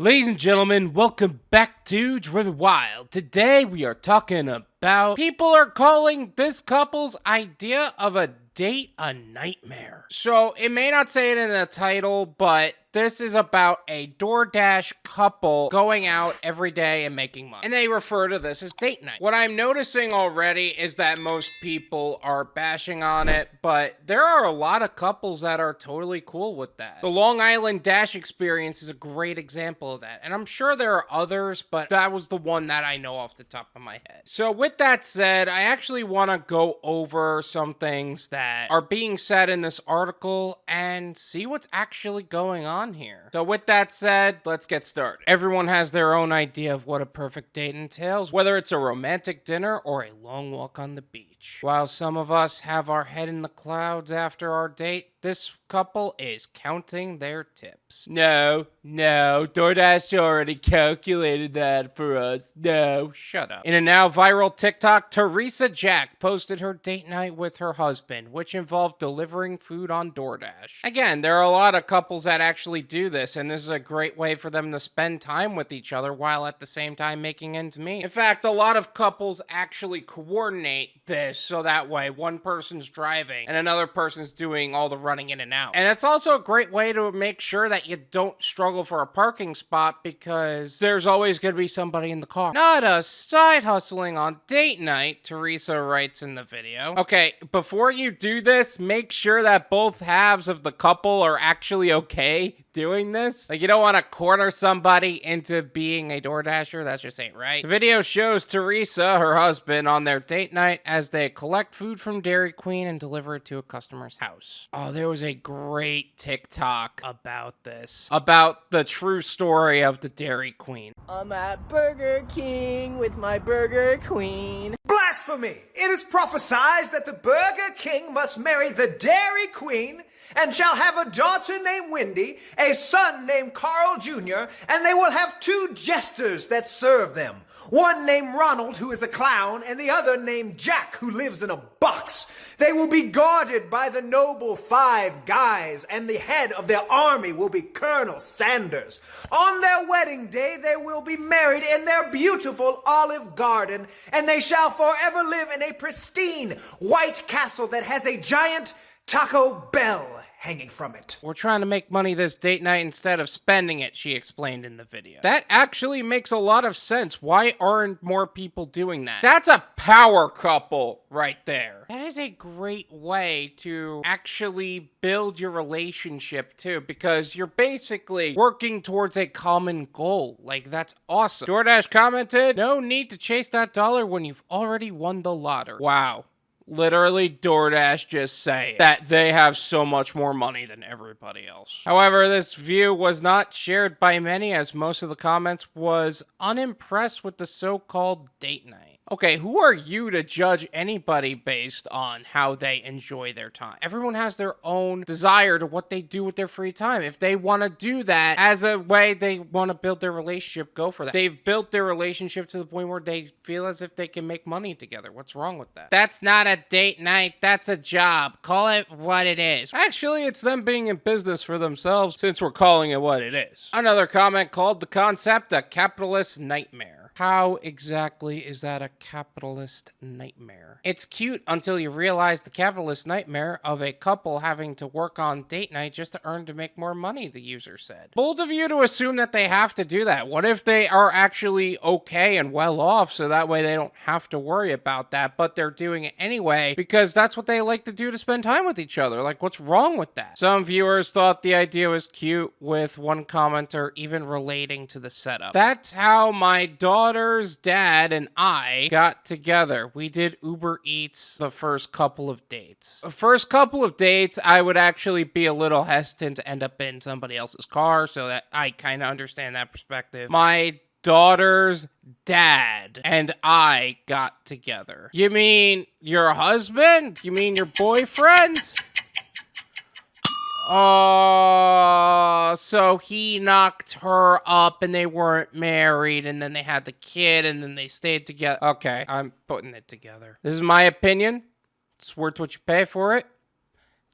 Ladies and gentlemen, welcome back to Driven Wild. Today we are talking about people are calling this couple's idea of a date a nightmare. So it may not say it in the title, but this is about a Doordash couple going out every day and making money. And they refer to this as date night. What I'm noticing already is that most people are bashing on it, but there are a lot of couples that are totally cool with that. The Long Island Dash experience is a great example of that. And I'm sure there are others, but that was the one that I know off the top of my head. So with that said, I actually want to go over some things that are being said in this article and see what's actually going on here. So with that said, let's get started. Everyone has their own idea of what a perfect date entails, whether it's a romantic dinner or a long walk on the beach. While some of us have our head in the clouds after our date, this couple is counting their tips. No, DoorDash already calculated that for us. No, shut up. In a now viral TikTok, Teresa Jack posted her date night with her husband, which involved delivering food on DoorDash. Again, there are a lot of couples that actually do this, and this is a great way for them to spend time with each other while at the same time making ends meet. In fact, a lot of couples actually coordinate this so that way one person's driving and another person's doing all the running in and out. And it's also a great way to make sure that you don't struggle for a parking spot because there's always going to be somebody in the car. Not a side hustling on date night, Teresa writes in the video. Okay, before you do this, make sure that both halves of the couple are actually okay doing this. Like, you don't want to corner somebody into being a DoorDasher. That just ain't right. The video shows Teresa, her husband, on their date night as they collect food from Dairy Queen and deliver it to a customer's house. Oh, there was a great TikTok about this. About the true story of the Dairy Queen. I'm at Burger King with my Burger Queen. Blasphemy! It is prophesied that the Burger King must marry the Dairy Queen and shall have a daughter named Wendy, a son named Carl Jr., and they will have two jesters that serve them. One named Ronald, who is a clown, and the other named Jack, who lives in a box. They will be guarded by the noble Five Guys, and the head of their army will be Colonel Sanders. On their wedding day, they will be married in their beautiful olive garden, and they shall forever live in a pristine white castle that has a giant Taco Bell hanging from it. We're trying to make money this date night instead of spending it, she explained in the video. That actually makes a lot of sense. Why aren't more people doing that? That's a power couple right there. That is a great way to actually build your relationship too, because you're basically working towards a common goal. Like, that's awesome. DoorDash commented, "No need to chase that dollar when you've already won the lottery." Wow. Literally, DoorDash just saying that they have so much more money than everybody else. However, this view was not shared by many, as most of the comments was unimpressed with the so-called date night. Okay, who are you to judge anybody based on how they enjoy their time? Everyone has their own desire to what they do with their free time. If they want to do that as a way they want to build their relationship, go for that. They've built their relationship to the point where they feel as if they can make money together. What's wrong with that? That's not a date night. That's a job. Call it what it is. Actually, it's them being in business for themselves, since we're calling it what it is. Another comment called the concept a capitalist nightmare. How exactly is that a capitalist nightmare? It's cute until you realize the capitalist nightmare of a couple having to work on date night just to earn to make more money, the user said. Bold of you to assume that they have to do that. What if they are actually okay and well off so that way they don't have to worry about that, but they're doing it anyway because that's what they like to do to spend time with each other? Like, what's wrong with that? Some viewers thought the idea was cute, with one commenter even relating to the setup. That's how my daughter's dad and I got together. We did Uber Eats the first couple of dates. The first couple of dates, I would actually be a little hesitant to end up in somebody else's car, so that I kind of understand that perspective. My daughter's dad and I got together. You mean your husband? You mean your boyfriend? Oh, so he knocked her up and they weren't married, and then they had the kid and then they stayed together. Okay, I'm putting it together. This is my opinion. It's worth what you pay for it.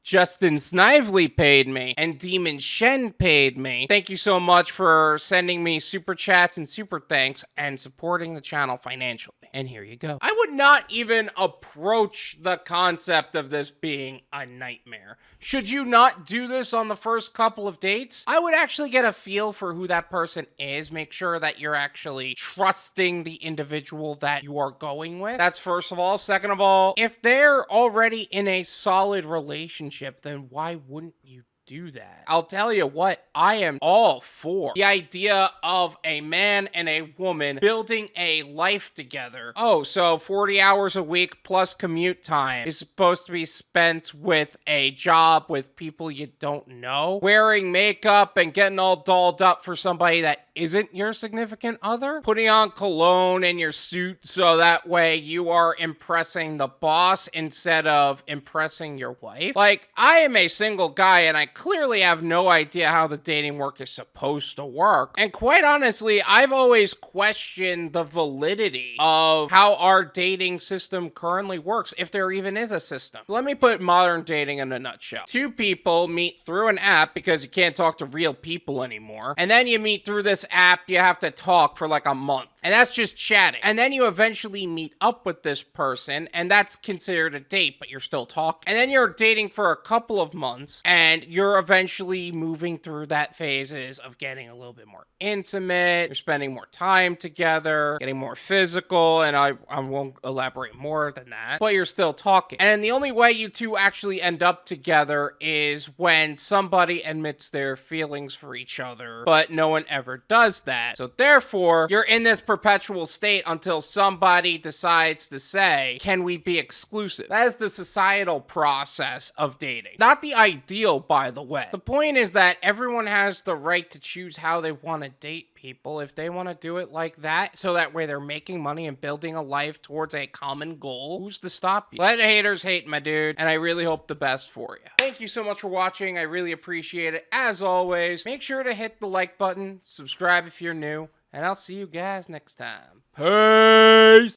Justin Snively paid me, and Demon Shen paid me. Thank you so much for sending me super chats and super thanks and supporting the channel financially. And here you go. I would not even approach the concept of this being a nightmare. Should you not do this on the first couple of dates? I would actually get a feel for who that person is, make sure that you're actually trusting the individual that you are going with. That's first of all. Second of all, if they're already in a solid relationship, then why wouldn't you do that? I'll tell you what, I am all for the idea of a man and a woman building a life together. Oh, so 40 hours a week plus commute time is supposed to be spent with a job with people you don't know, wearing makeup and getting all dolled up for somebody that isn't your significant other, putting on cologne in your suit so that way you are impressing the boss instead of impressing your wife. Like, I am a single guy and I clearly have no idea how the dating work is supposed to work. And quite honestly, I've always questioned the validity of how our dating system currently works, if there even is a system. Let me put modern dating in a nutshell. Two people meet through an app because you can't talk to real people anymore, and then you meet through this app, you have to talk for like a month. And that's just chatting. And then you eventually meet up with this person, and that's considered a date, but you're still talking. And then you're dating for a couple of months, and you're eventually moving through that phases of getting a little bit more intimate. You're spending more time together, getting more physical, and I won't elaborate more than that, but you're still talking. And the only way you two actually end up together is when somebody admits their feelings for each other, but no one ever does that. So therefore, you're in this perpetual state until somebody decides to say, can we be exclusive? That is the societal process of dating. Not the ideal, by the way. The point is that everyone has the right to choose how they want to date people. If they want to do it like that, so that way they're making money and building a life towards a common goal, who's to stop you? Let haters hate, my dude, and I really hope the best for you. Thank you so much for watching. I really appreciate it. As always, make sure to hit the like button, subscribe if you're new, and I'll see you guys next time. Peace!